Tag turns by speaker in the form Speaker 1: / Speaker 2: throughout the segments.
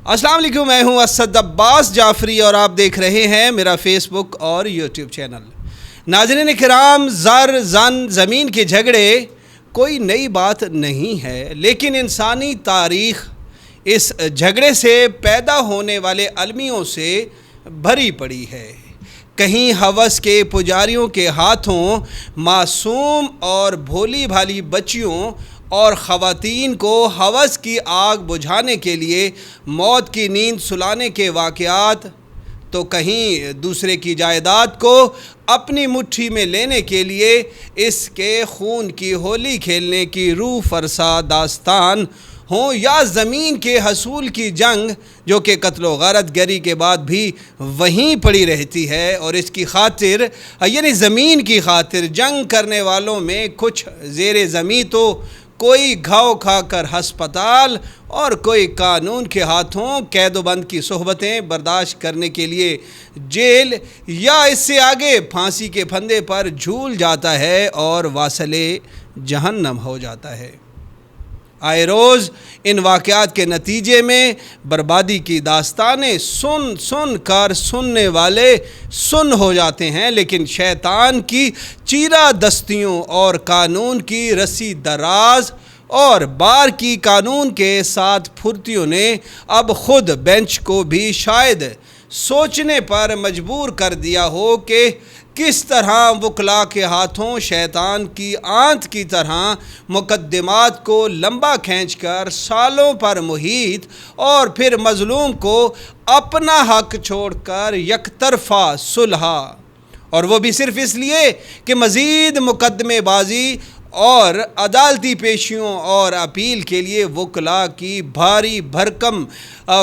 Speaker 1: السلام علیکم، میں ہوں اسد عباس جعفری اور آپ دیکھ رہے ہیں میرا فیس بک اور یوٹیوب چینل۔ ناظرین کرام، زر زن زمین کے جھگڑے کوئی نئی بات نہیں ہے، لیکن انسانی تاریخ اس جھگڑے سے پیدا ہونے والے المیوں سے بھری پڑی ہے۔ کہیں ہوس کے پجاریوں کے ہاتھوں معصوم اور بھولی بھالی بچیوں اور خواتین کو ہوس کی آگ بجھانے کے لیے موت کی نیند سلانے کے واقعات، تو کہیں دوسرے کی جائیداد کو اپنی مٹھی میں لینے کے لیے اس کے خون کی ہولی کھیلنے کی روح فرسا داستان ہوں، یا زمین کے حصول کی جنگ جو کہ قتل و غارت گری کے بعد بھی وہیں پڑی رہتی ہے، اور اس کی خاطر یعنی زمین کی خاطر جنگ کرنے والوں میں کچھ زیر زمین تو کوئی گھاؤ کھا کر ہسپتال اور کوئی قانون کے ہاتھوں قید و بند کی صحبتیں برداشت کرنے کے لیے جیل یا اس سے آگے پھانسی کے پھندے پر جھول جاتا ہے اور واصل جہنم ہو جاتا ہے۔ آئے روز ان واقعات کے نتیجے میں بربادی کی داستانیں سن سن کر سننے والے سن ہو جاتے ہیں، لیکن شیطان کی چیرہ دستیوں اور قانون کی رسی دراز اور بار کی قانون کے ساتھ پھرتیوں نے اب خود بینچ کو بھی شاید سوچنے پر مجبور کر دیا ہو کہ کس طرح وکلا کے ہاتھوں شیطان کی آنت کی طرح مقدمات کو لمبا کھینچ کر سالوں پر محیط اور پھر مظلوم کو اپنا حق چھوڑ کر یک طرفہ صلح، اور وہ بھی صرف اس لیے کہ مزید مقدمے بازی اور عدالتی پیشیوں اور اپیل کے لیے وکلا کی بھاری بھرکم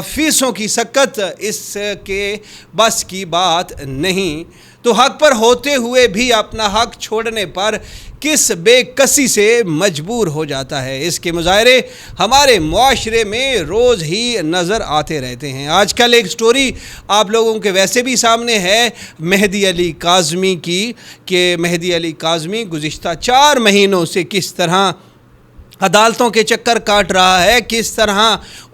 Speaker 1: فیسوں کی سکت اس کے بس کی بات نہیں، تو حق پر ہوتے ہوئے بھی اپنا حق چھوڑنے پر کس بے کسی سے مجبور ہو جاتا ہے۔ اس کے مظاہرے ہمارے معاشرے میں روز ہی نظر آتے رہتے ہیں۔ آج کل ایک سٹوری آپ لوگوں کے ویسے بھی سامنے ہے مہدی علی کاظمی کی، کہ مہدی علی کاظمی گزشتہ 4 مہینوں سے کس طرح عدالتوں کے چکر کاٹ رہا ہے، کس طرح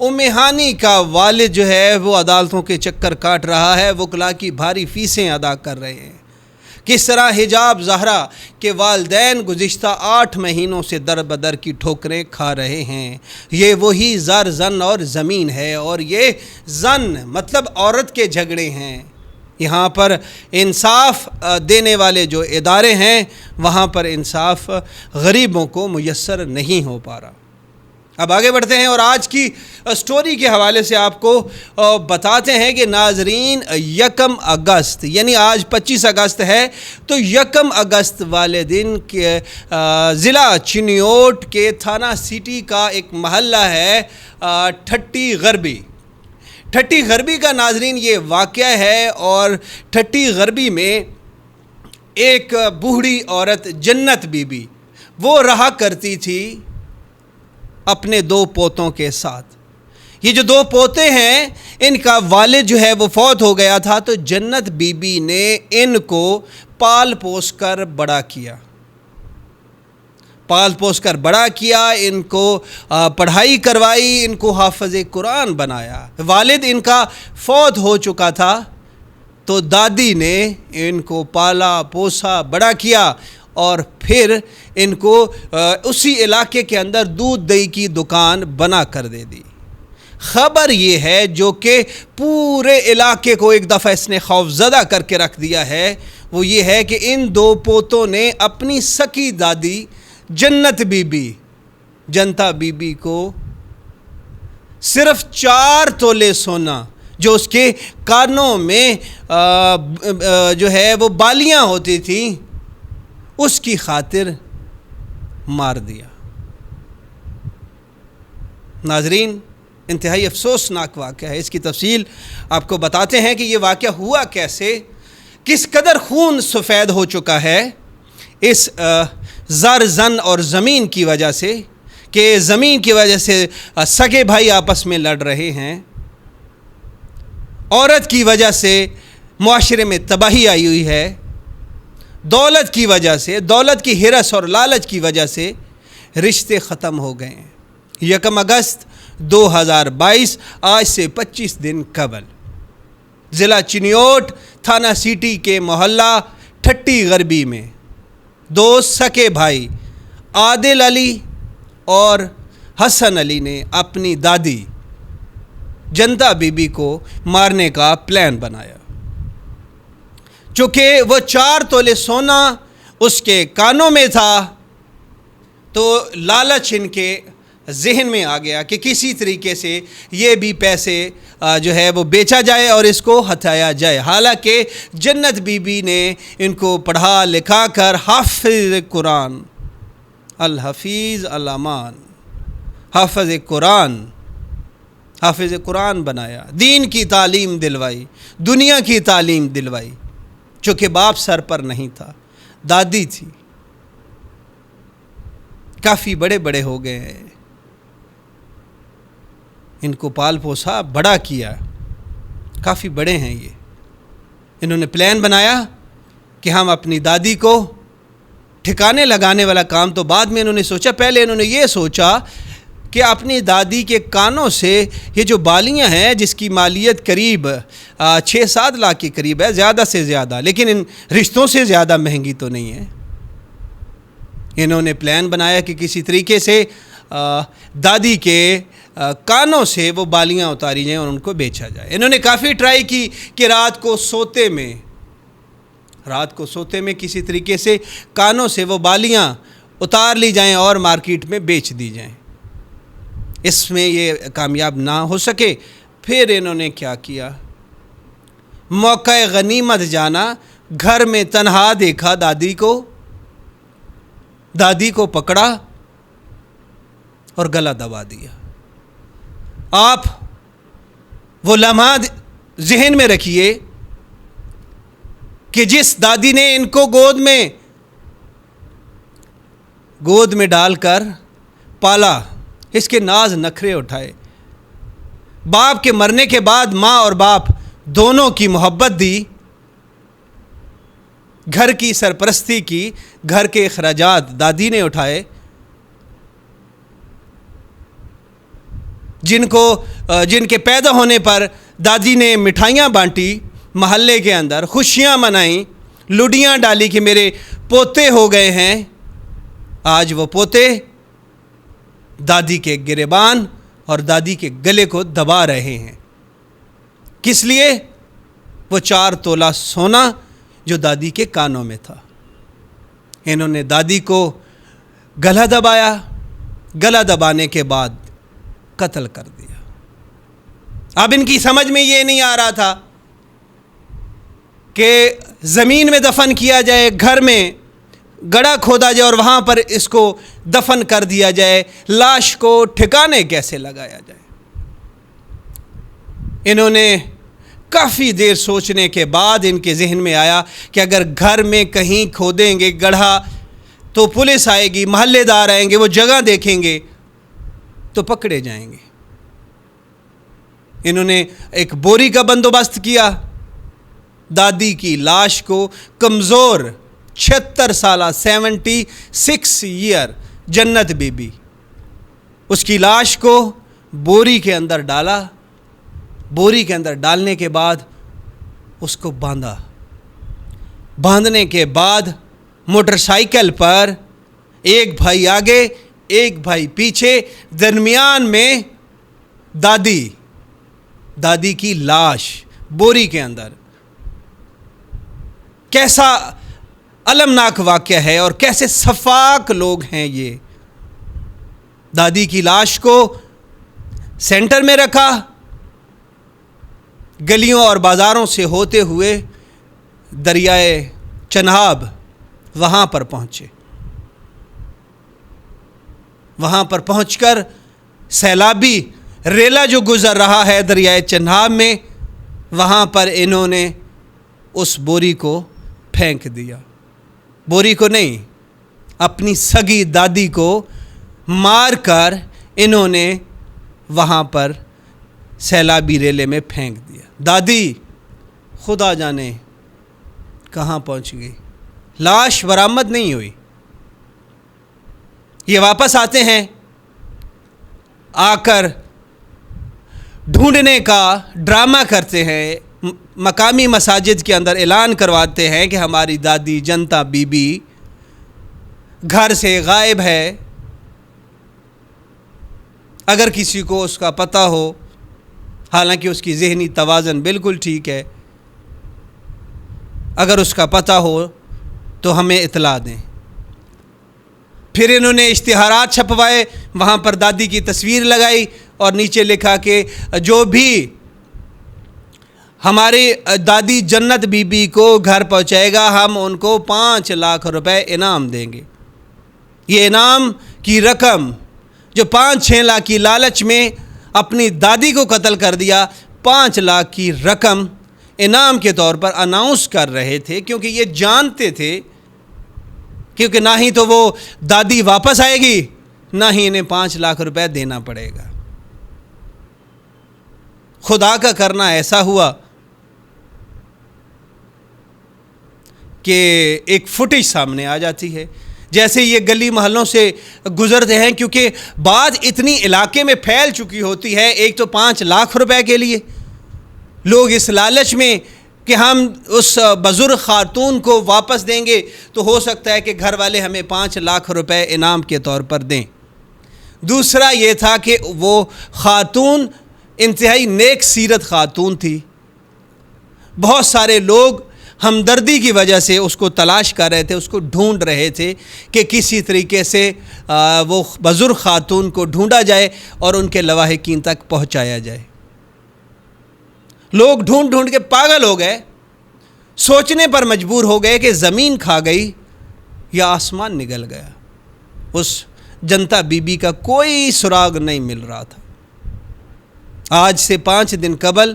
Speaker 1: ام ہانی کا والد جو ہے وہ عدالتوں کے چکر کاٹ رہا ہے، وکلا کی بھاری فیسیں ادا کر رہے ہیں، کس طرح حجاب زہرا کے والدین گزشتہ 8 مہینوں سے در بدر کی ٹھوکریں کھا رہے ہیں۔ یہ وہی زر زن اور زمین ہے، اور یہ زن مطلب عورت کے جھگڑے ہیں۔ یہاں پر انصاف دینے والے جو ادارے ہیں وہاں پر انصاف غریبوں کو میسر نہیں ہو پا رہا۔ اب آگے بڑھتے ہیں اور آج کی سٹوری کے حوالے سے آپ کو بتاتے ہیں کہ ناظرین 1 اگست یعنی آج 25 اگست ہے، تو 1 اگست والے دن کے ضلع چنیوٹ کے تھانہ سٹی کا ایک محلہ ہے ٹھٹی غربی۔ ٹھٹی غربی کا ناظرین یہ واقعہ ہے، اور ٹھٹی غربی میں ایک بوڑھی عورت جنت بی بی وہ رہا کرتی تھی اپنے 2 پوتوں کے ساتھ۔ یہ جو 2 پوتے ہیں ان کا والد جو ہے وہ فوت ہو گیا تھا، تو جنت بی بی نے ان کو پال پوس کر بڑا کیا، ان کو پڑھائی کروائی، ان کو حافظ قرآن بنایا۔ والد ان کا فوت ہو چکا تھا، تو دادی نے ان کو پالا پوسا بڑا کیا، اور پھر ان کو اسی علاقے کے اندر دودھ دہی کی دکان بنا کر دے دی۔ خبر یہ ہے جو کہ پورے علاقے کو ایک دفعہ اس نے خوف زدہ کر کے رکھ دیا ہے، وہ یہ ہے کہ ان 2 پوتوں نے اپنی سکی دادی جنت بی بی جنتا بی بی کو صرف 4 تولے سونا جو اس کے کانوں میں جو ہے وہ بالیاں ہوتی تھیں اس کی خاطر مار دیا۔ ناظرین انتہائی افسوسناک واقعہ ہے، اس کی تفصیل آپ کو بتاتے ہیں کہ یہ واقعہ ہوا کیسے، کس قدر خون سفید ہو چکا ہے اس زر زن اور زمین کی وجہ سے، کہ زمین کی وجہ سے سگے بھائی آپس میں لڑ رہے ہیں، عورت کی وجہ سے معاشرے میں تباہی آئی ہوئی ہے، دولت کی وجہ سے، دولت کی ہرس اور لالچ کی وجہ سے رشتے ختم ہو گئے ہیں۔ 1 اگست 2022 آج سے 25 دن قبل ضلع چنیوٹ تھانہ سٹی کے محلہ ٹھٹی غربی میں دو سکے بھائی عادل علی اور حسن علی نے اپنی دادی جنتا بی بی کو مارنے کا پلان بنایا۔ چونکہ وہ 4 تولے سونا اس کے کانوں میں تھا تو لالچ ان کے ذہن میں آ گیا کہ کسی طریقے سے یہ بھی پیسے جو ہے وہ بیچا جائے اور اس کو ہتھایا جائے۔ حالانکہ جنت بی بی نے ان کو پڑھا لکھا کر حافظ قرآن، الحفیظ الامان، حافظ قرآن بنایا، دین کی تعلیم دلوائی، دنیا کی تعلیم دلوائی۔ چونکہ باپ سر پر نہیں تھا، دادی تھی، کافی بڑے بڑے ہو گئے ہیں، ان کو پال پوسا بڑا کیا، کافی بڑے ہیں یہ۔ انہوں نے پلان بنایا کہ ہم اپنی دادی کو ٹھکانے لگانے والا کام تو بعد میں انہوں نے سوچا، پہلے انہوں نے یہ سوچا کہ اپنی دادی کے کانوں سے یہ جو بالیاں ہیں جس کی مالیت قریب 6-7 لاکھ کے قریب ہے، زیادہ سے زیادہ، لیکن ان رشتوں سے زیادہ مہنگی تو نہیں ہے۔ انہوں نے پلان بنایا کہ کسی طریقے سے دادی کے کانوں سے وہ بالیاں اتاری جائیں اور ان کو بیچا جائے۔ انہوں نے کافی ٹرائی کی کہ رات کو سوتے میں کسی طریقے سے کانوں سے وہ بالیاں اتار لی جائیں اور مارکیٹ میں بیچ دی جائیں۔ اس میں یہ کامیاب نہ ہو سکے، پھر انہوں نے کیا کیا، موقع غنیمت جانا، گھر میں تنہا دیکھا دادی کو پکڑا اور گلا دبا دیا۔ آپ وہ لمحہ ذہن میں رکھیے کہ جس دادی نے ان کو گود میں ڈال کر پالا، اس کے ناز نخرے اٹھائے، باپ کے مرنے کے بعد ماں اور باپ دونوں کی محبت دی، گھر کی سرپرستی کی، گھر کے اخراجات دادی نے اٹھائے، جن کے پیدا ہونے پر دادی نے مٹھائیاں بانٹی، محلے کے اندر خوشیاں منائیں، لڈیاں ڈالی کہ میرے پوتے ہو گئے ہیں۔ آج وہ پوتے دادی کے گریبان اور دادی کے گلے کو دبا رہے ہیں۔ کس لیے؟ وہ 4 تولہ سونا جو دادی کے کانوں میں تھا۔ انہوں نے دادی کو گلا دبایا، گلا دبانے کے بعد قتل کر دیا۔ اب ان کی سمجھ میں یہ نہیں آ رہا تھا کہ زمین میں دفن کیا جائے، گھر میں گڑھا کھودا جائے اور وہاں پر اس کو دفن کر دیا جائے، لاش کو ٹھکانے کیسے لگایا جائے۔ انہوں نے کافی دیر سوچنے کے بعد ان کے ذہن میں آیا کہ اگر گھر میں کہیں کھودیں گے گڑھا تو پولیس آئے گی، محلے دار آئیں گے، وہ جگہ دیکھیں گے تو پکڑے جائیں گے۔ انہوں نے ایک بوری کا بندوبست کیا، دادی کی لاش کو کمزور 76 سالہ 76 ایئر جنت بی بی، اس کی لاش کو بوری کے اندر ڈالا، بوری کے اندر ڈالنے کے بعد اس کو باندھنے کے بعد موٹر سائیکل پر ایک بھائی آگے ایک بھائی پیچھے، درمیان میں دادی کی لاش بوری کے اندر۔ کیسا المناک واقعہ ہے اور کیسے سفاک لوگ ہیں یہ۔ دادی کی لاش کو سینٹر میں رکھا، گلیوں اور بازاروں سے ہوتے ہوئے دریائے چناب وہاں پر پہنچے۔ وہاں پر پہنچ کر سیلابی ریلا جو گزر رہا ہے دریائے چناب میں، وہاں پر انہوں نے اس بوری کو پھینک دیا۔ بوری کو نہیں، اپنی سگی دادی کو مار کر انہوں نے وہاں پر سیلابی ریلے میں پھینک دیا۔ دادی خدا جانے کہاں پہنچ گئی، لاش برآمد نہیں ہوئی۔ یہ واپس آتے ہیں، آ کر ڈھونڈنے کا ڈرامہ کرتے ہیں، مقامی مساجد کے اندر اعلان کرواتے ہیں کہ ہماری دادی جنتا بی بی گھر سے غائب ہے۔ اگر کسی کو اس کا پتہ ہو، حالانکہ اس کی ذہنی توازن بالکل ٹھیک ہے، اگر اس کا پتہ ہو تو ہمیں اطلاع دیں۔ پھر انہوں نے اشتہارات چھپوائے، وہاں پر دادی کی تصویر لگائی اور نیچے لکھا کہ جو بھی ہماری دادی جنت بی بی کو گھر پہنچائے گا ہم ان کو 5 لاکھ روپے انعام دیں گے۔ یہ انعام کی رقم جو 5-6 لاکھ کی لالچ میں اپنی دادی کو قتل کر دیا، 5 لاکھ کی رقم انعام کے طور پر اناؤنس کر رہے تھے، کیونکہ یہ جانتے تھے کیونکہ نہ ہی تو وہ دادی واپس آئے گی، نہ ہی انہیں 5 لاکھ روپے دینا پڑے گا۔ خدا کا کرنا ایسا ہوا کہ ایک فوٹیج سامنے آ جاتی ہے، جیسے یہ گلی محلوں سے گزرتے ہیں، کیونکہ بات اتنی علاقے میں پھیل چکی ہوتی ہے، ایک تو 5 لاکھ روپے کے لیے لوگ اس لالچ میں کہ ہم اس بزرگ خاتون کو واپس دیں گے تو ہو سکتا ہے کہ گھر والے ہمیں 5 لاکھ روپے انعام کے طور پر دیں۔ دوسرا یہ تھا کہ وہ خاتون انتہائی نیک سیرت خاتون تھی، بہت سارے لوگ ہمدردی کی وجہ سے اس کو تلاش کر رہے تھے، اس کو ڈھونڈ رہے تھے کہ کسی طریقے سے وہ بزرگ خاتون کو ڈھونڈا جائے اور ان کے لواحقین تک پہنچایا جائے۔ لوگ ڈھونڈ ڈھونڈ کے پاگل ہو گئے، سوچنے پر مجبور ہو گئے کہ زمین کھا گئی یا آسمان نگل گیا۔ اس جنتا بی بی کا کوئی سراغ نہیں مل رہا تھا۔ آج سے 5 دن قبل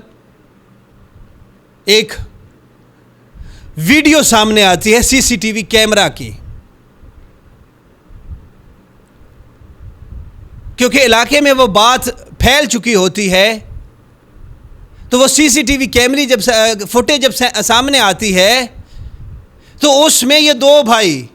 Speaker 1: ایک ویڈیو سامنے آتی ہے CCTV کیمرہ کی، کیونکہ علاقے میں وہ بات پھیل چکی ہوتی ہے تو وہ CCTV کیمرے جب فوٹیج جب سامنے آتی ہے تو اس میں یہ 2 بھائی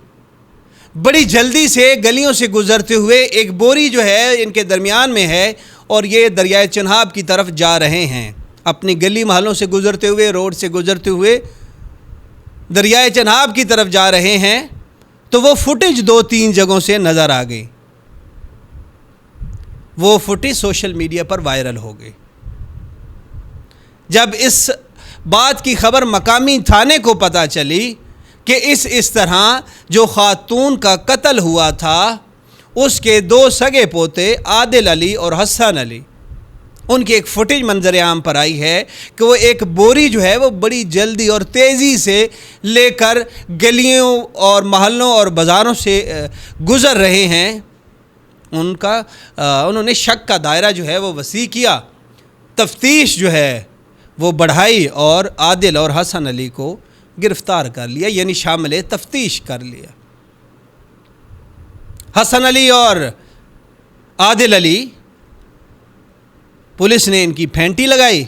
Speaker 1: بڑی جلدی سے گلیوں سے گزرتے ہوئے، ایک بوری جو ہے ان کے درمیان میں ہے اور یہ دریائے چناب کی طرف جا رہے ہیں، اپنی گلی محلوں سے گزرتے ہوئے، روڈ سے گزرتے ہوئے دریائے چناب کی طرف جا رہے ہیں، تو وہ فوٹیج 2-3 جگہوں سے نظر آ گئی۔ وہ فوٹیج سوشل میڈیا پر وائرل ہو گئی۔ جب اس بات کی خبر مقامی تھانے کو پتہ چلی کہ اس طرح جو خاتون کا قتل ہوا تھا اس کے 2 سگے پوتے عادل علی اور حسن علی، ان کی ایک فوٹیج منظر عام پر آئی ہے کہ وہ ایک بوری جو ہے وہ بڑی جلدی اور تیزی سے لے کر گلیوں اور محلوں اور بازاروں سے گزر رہے ہیں۔ انہوں نے شک کا دائرہ جو ہے وہ وسیع کیا، تفتیش جو ہے وہ بڑھائی اور عادل اور حسن علی کو گرفتار کر لیا، یعنی شامل تفتیش کر لیا۔ حسن علی اور عادل علی، پولیس نے ان کی پھینٹی لگائی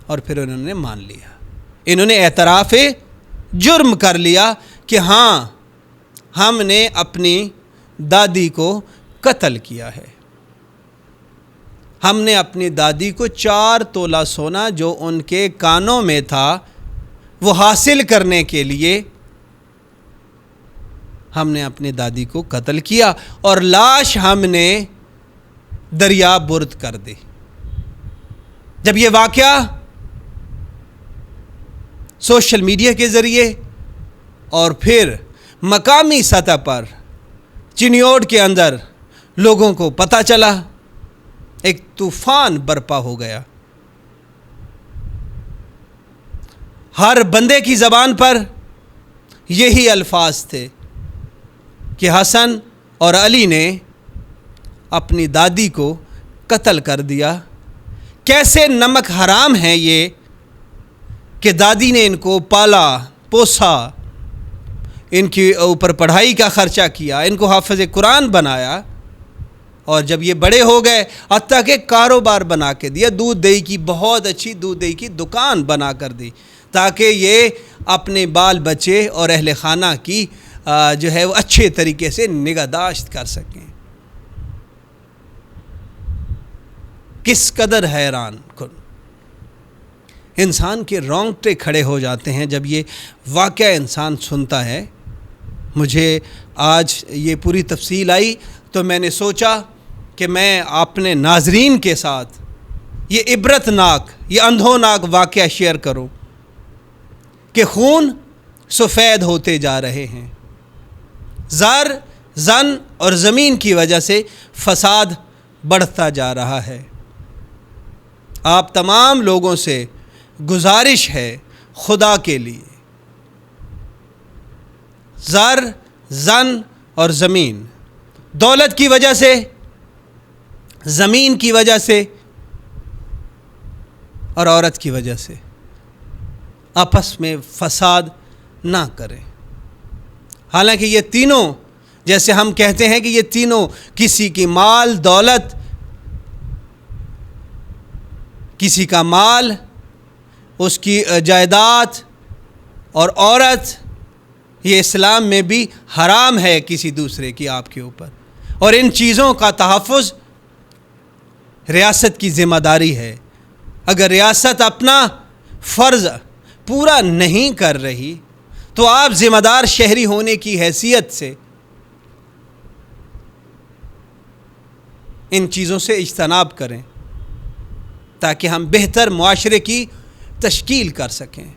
Speaker 1: اور پھر انہوں نے مان لیا، انہوں نے اعتراف جرم کر لیا کہ ہاں ہم نے اپنی دادی کو قتل کیا ہے، ہم نے اپنی دادی کو 4 تولہ سونا جو ان کے کانوں میں تھا وہ حاصل کرنے کے لیے ہم نے اپنی دادی کو قتل کیا اور لاش ہم نے دریا برد کر دی۔ جب یہ واقعہ سوشل میڈیا کے ذریعے اور پھر مقامی سطح پر چنیوٹ کے اندر لوگوں کو پتہ چلا، ایک طوفان برپا ہو گیا۔ ہر بندے کی زبان پر یہی الفاظ تھے کہ حسن اور علی نے اپنی دادی کو قتل کر دیا۔ کیسے نمک حرام ہیں یہ کہ دادی نے ان کو پالا پوسا، ان کے اوپر پڑھائی کا خرچہ کیا، ان کو حافظ قرآن بنایا، اور جب یہ بڑے ہو گئے حتیٰ کہ کاروبار بنا کے دیا، دودھ دہی کی بہت اچھی دودھ دہی کی دکان بنا کر دی تاکہ یہ اپنے بال بچے اور اہل خانہ کی جو ہے وہ اچھے طریقے سے نگہداشت کر سکیں۔ کس قدر حیران کن. انسان کے رونگٹے کھڑے ہو جاتے ہیں جب یہ واقعہ انسان سنتا ہے. مجھے آج یہ پوری تفصیل آئی تو میں نے سوچا کہ میں اپنے ناظرین کے ساتھ یہ عبرتناک، یہ اندھوناک واقعہ شیئر کروں کہ خون سفید ہوتے جا رہے ہیں. زر، زن اور زمین کی وجہ سے فساد بڑھتا جا رہا ہے. آپ تمام لوگوں سے گزارش ہے خدا کے لیے، زر، زن اور زمین، دولت کی وجہ سے، زمین کی وجہ سے اور عورت کی وجہ سے آپس میں فساد نہ کریں. حالانکہ یہ تینوں، جیسے ہم کہتے ہیں کہ یہ تینوں کسی کی مال دولت، کسی کا مال، اس کی جائیداد اور عورت، یہ اسلام میں بھی حرام ہے کسی دوسرے کی آپ کے اوپر. اور ان چیزوں کا تحفظ ریاست کی ذمہ داری ہے. اگر ریاست اپنا فرض پورا نہیں کر رہی تو آپ ذمہ دار شہری ہونے کی حیثیت سے ان چیزوں سے اجتناب کریں تاکہ ہم بہتر معاشرے کی تشکیل کر سکیں.